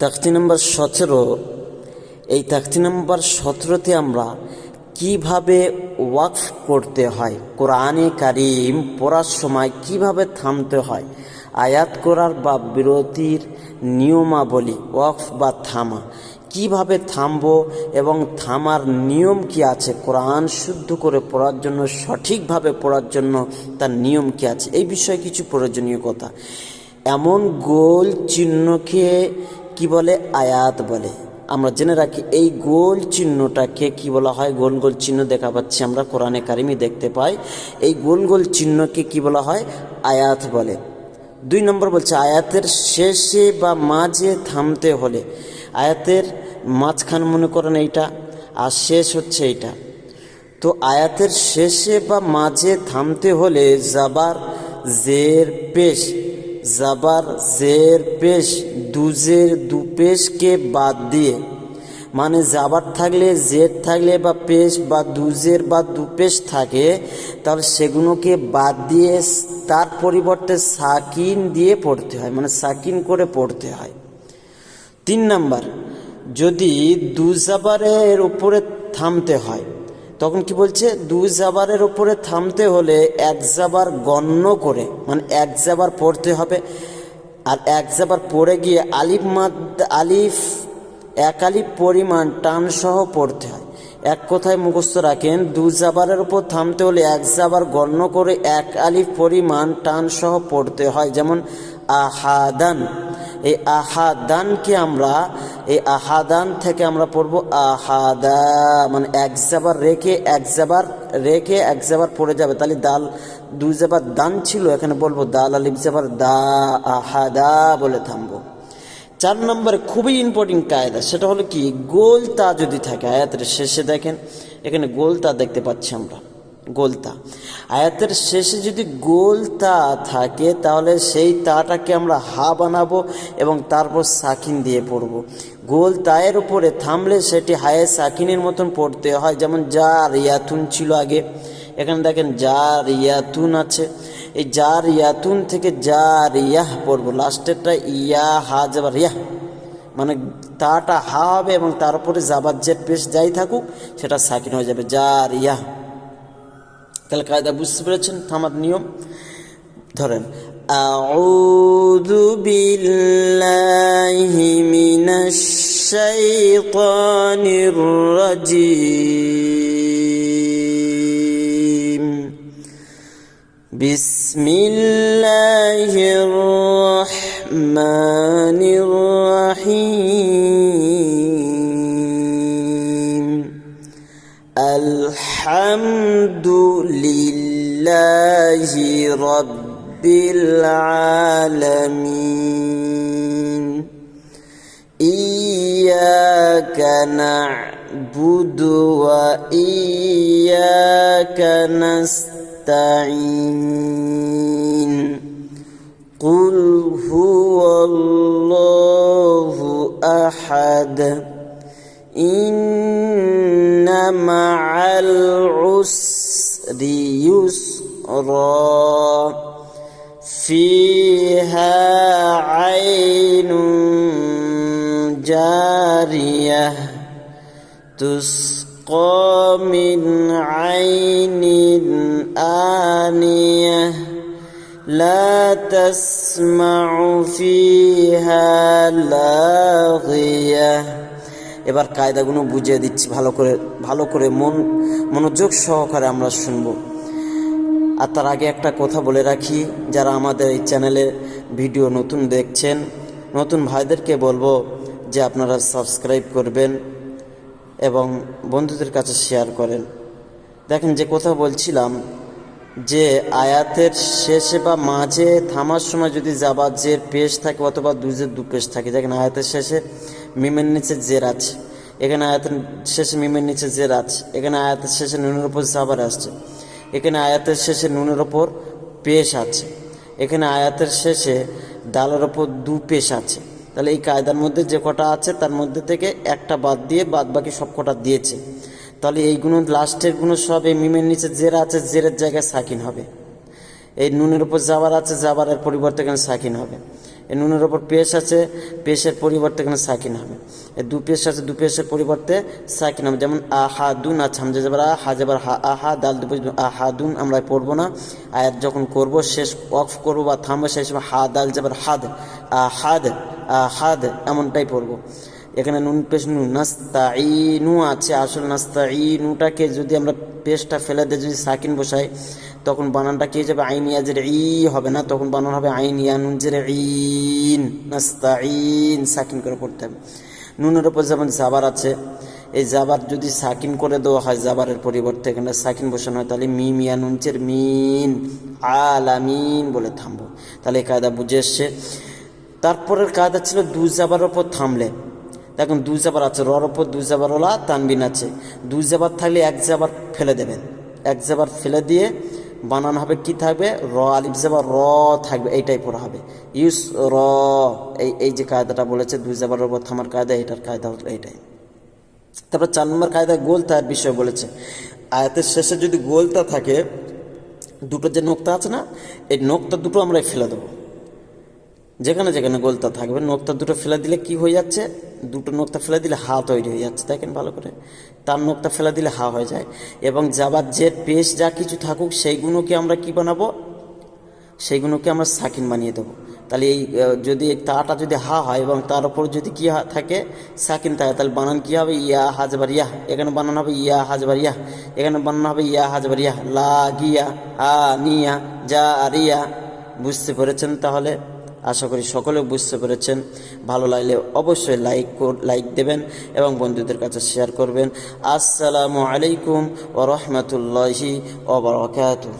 তাকতি নম্বর 17। এই তাকতি নম্বর 17তে আমরা কিভাবে ওয়াকফ করতে হয়, কোরআনে কারিম পড়ার সময় কিভাবে থামতে হয়, আয়াত করার বা বিরতির নিয়মাবলী, ওয়াকফ বা থামা, কিভাবে থামবো এবং থামার নিয়ম কি আছে, কোরআন শুদ্ধ করে পড়ার জন্য, সঠিকভাবে পড়ার জন্য তার নিয়ম কি আছে, এই বিষয়ে কিছু প্রয়োজনীয় কথা। এমন গোল চিহ্নকে কি বলে? আয়াত বলে। আমরা জেনে রাখি এই গোল চিহ্নটাকে কি বলা হয়? গোল গোল চিহ্ন দেখা পাচ্ছি আমরা কোরআনে কারিমে দেখতে পাই। এই গোল গোল চিহ্নকে কি বলা হয়? আয়াত বলে। 2 নম্বর বলছে আয়াতের শেষে বা মাঝে থামতে হলে, আয়াতের মাঝখান মনে করেন এইটা, আর শেষ হচ্ছে এইটা, তো আয়াতের শেষে বা মাঝে থামতে হলে জাবার জের পেশ, জাবার জের পেশ, দুজের দু পেশকে বাদ দিয়ে, মানে জাবার থাকলে, জের থাকলে বা পেশ বা দুজের বা দু পেশ থাকে, তাহলে সেগুলোকে বাদ দিয়ে তার পরিবর্তে সাকিন দিয়ে পড়তে হয়, মানে সাকিন করে পড়তে হয়। 3 নাম্বার, যদি দু জাবারের উপরে থামতে হয়, তখন কি বলছে? 2 জাবারের উপরে থামতে হলে 1 জাবার গণ্য করে, মানে 1 জাবার পড়তে হবে, আর 1 জাবার পড়ে গিয়ে আলিফ আলিফ 1 আলিফ পরিমাণ টান সহ পড়তে হয়। এক কথায় মুখস্থ রাখেন, 2 জাবারের উপর থামতে হলে 1 জাবার গণ্য করে 1 আলিফ পরিমাণ টান সহ পড়তে হয়। যেমন আহাদান, এই আহাদানকে আমরা, এই আহাদান থেকে আমরা পড়ব আহাদা, মানে 1 জাবার রেখে 1 জাবার রেখে 1 জাবার পড়ে যাবে, তাহলে দাল 2 জাবার দান ছিল, এখানে বলবো দাল আলিফ জাবার দা, আহাদা বলে থামবো। 4 নম্বরে খুবই ইম্পর্টেন্ট কায়দা, সেটা হলো কি? গোল তা যদি থাকে, আয়াতের শেষে দেখেন এখানে গোল তা দেখতে পাচ্ছি আমরা, গোলতা, আয়াতের শেষে যদি গোলতা থাকে তাহলে সেই তাটাকে আমরা হা বানাবো এবং তারপর সাকিন দিয়ে পড়ব। গোল তায়ের উপরে থামলে সেটি হায়ে সাকিনের মতন পড়তে হয়। যেমন জার ইয়াতুন ছিল আগে, এখানে দেখেন জার ইয়াতুন আছে, এই জার ইয়াতুন থেকে জার ইয়াহ পড়বো, লাস্টেরটা ইয়া হা যাবার ইয়াহ, মানে তাটা হা হবে এবং তার উপরে জাবার জের পেশ যাই থাকুক সেটা সাকিন হয়ে যাবে, জার ইয়াহ। তাহলে কায়দা বুঝতে পেরেছেন, থামার নিয়ম। ধরেন আউযু বিল্লাহি মিনাশ শাইতানির রাজিম, বিসমিল্লাহির রহমানির রহিম, আলহামদুলিল্লাহি রাব্বিল আলামিন, ইয়্যাকা না'বুদু ওয়া ইয়্যাকা নাস্তাঈন, কুল হুয়াল্লাহু আহাদ, ইন্না মা'আল উসরি ইউসরা, ফিহা আইনুন জারিয়াহ, তুসকা মিন আইনিন আনিয়াহ, লা তাসমাউ ফিহা লাগিয়াহ। এবার কায়দাগুলো বুঝিয়ে দিচ্ছি, ভালো করে মনোযোগ সহকারে আমরা শুনব। আর তার আগে একটা কথা বলে রাখি, যারা আমাদের এই চ্যানেলে ভিডিও নতুন দেখছেন, নতুন ভাইদেরকে বলবো যে আপনারা সাবস্ক্রাইব করবেন এবং বন্ধুদের কাছে শেয়ার করেন। দেখেন যে কথা বলছিলাম, যে আয়াতের শেষে বা মাঝে থামার সময় যদি জাবার জের পেশ থাকে অথবা দুজের দু পেশ থাকে, দেখেন আয়াতের শেষে মিমের নিচে জের আছে, এখানে আয়াতের শেষে মিমের নিচে জের আছে, এখানে আয়াতের শেষে নুনের ওপর জাবার আসছে, এখানে আয়াতের শেষে নুনের ওপর পেশ আছে, এখানে আয়াতের শেষে ডালের ওপর দু পেশ আছে। তাহলে এই কায়দার মধ্যে যে কটা আছে তার মধ্যে থেকে একটা বাদ দিয়ে বাদ বাকি সব কটা দিয়েছে। তাহলে এইগুলো লাস্টের গুলো সব এই মিমের নিচে জের আছে, জেরের জায়গায় সাকিন হবে। এই নুনের উপর জাবার আছে, জাবারের পরিবর্তে এখানে সাকিন হবে। এই নুনের ওপর পেশ আছে, পেশের পরিবর্তে এখানে সাকিন হবে। এই দু পেশ আছে, দু পেশের পরিবর্তে সাকিন হবে। যেমন আহাদুন আছে, হামজা জবর আ, হা জবর হা, আহা দাল দুপুর আহাদুন আমরা পড়বো না। আয়াত যখন করব, শেষ ওয়াকফ করবো বা থামবো, সেই সময় হা দাল জবর হাদ, আহাদ আহাদ এমনটাই পড়বো। এখানে নুন পেশ নু, নাস্তাইনু আছে, আসল নাস্তাইনুটাকে যদি আমরা পেশটা ফেলে দিয়ে যদি সাকিন বসাই, তখন বানানটা কি হয়ে যাবে, আইন ইয়াজের ই হবে না, তখন বানান হবে আইন ইয়া নুন জের ইন, নাস্তাইন সাকিন করে পড়তে হবে। নুনের ওপর যেমন জাবার আছে, এই জাবার যদি সাকিন করে দেওয়া হয়, জাবারের পরিবর্তে এখানে সাকিন বসানো হয়, তাহলে মিম ইয়া নুন জের মিন, আলামিন বলে থামবো। তাহলে এই কায়দা বুঝে এসছে। তারপরের কায়দা ছিল দু জাবার ওপর থামলে। দেখুন দু জাবার আছে, রর ওপর দু জাবারওয়ালা তানবিন আছে, দু জাবার থাকলে এক জাবার ফেলে দেবেন, এক জাবার ফেলে দিয়ে বানান হবে কি থাকবে, র আলিফ জাবার র থাকবে, এইটাই পড়া হবে ইউস র। এই যে কায়দাটা বলেছে দুই জাবার ওপর থামার কায়দা, এটার কায়দা হলো এইটাই। তারপর 4 নম্বর কায়দা গোলতার বিষয় বলেছে। আয়াতের শেষে যদি গোলতা থাকে, দুটো যে নোক্তা আছে না, এই নোক্তা দুটো আমরা ফেলে দেবো। যেখানে যেখানে গোলতা থাকবে নোক্তা দুটো ফেলে দিলে কি হয়ে যাচ্ছে, দুটো নোক্তা ফেলে দিলে হা তৈরি হয়ে যাচ্ছে। দেখেন ভালো করে, তার নোক্তা ফেলে দিলে হা হয়ে যায়। এবং যাবার যে পেশ যা কিছু থাকুক সেইগুলোকে আমরা কি বানাবো, সেইগুলোকে আমরা সাকিন বানিয়ে দেবো। তাহলে এই যদি তাটা যদি হা হয় এবং তার উপর যদি কি থাকে, সাকিন থাকে, তাহলে বানান কি হবে, ইয়া হাজবার ইয়াহ। এখানে বানান হবে ইয়া হাজবার ইয়াহ, এখানে বানান হবে ইয়া হাজবার ইয়াহ, লা গিয়া আ নিয়া যা আরিয়া। বুঝতে পেরেছেন? তাহলে আশা করি সকলে বুঝতে পেরেছেন। ভালো লাগলে অবশ্যই লাইক দেবেন এবং বন্ধুদের কাছে শেয়ার করবেন। আসসালামু আলাইকুম ওয়া রাহমাতুল্লাহি ওয়া বারাকাতুহু।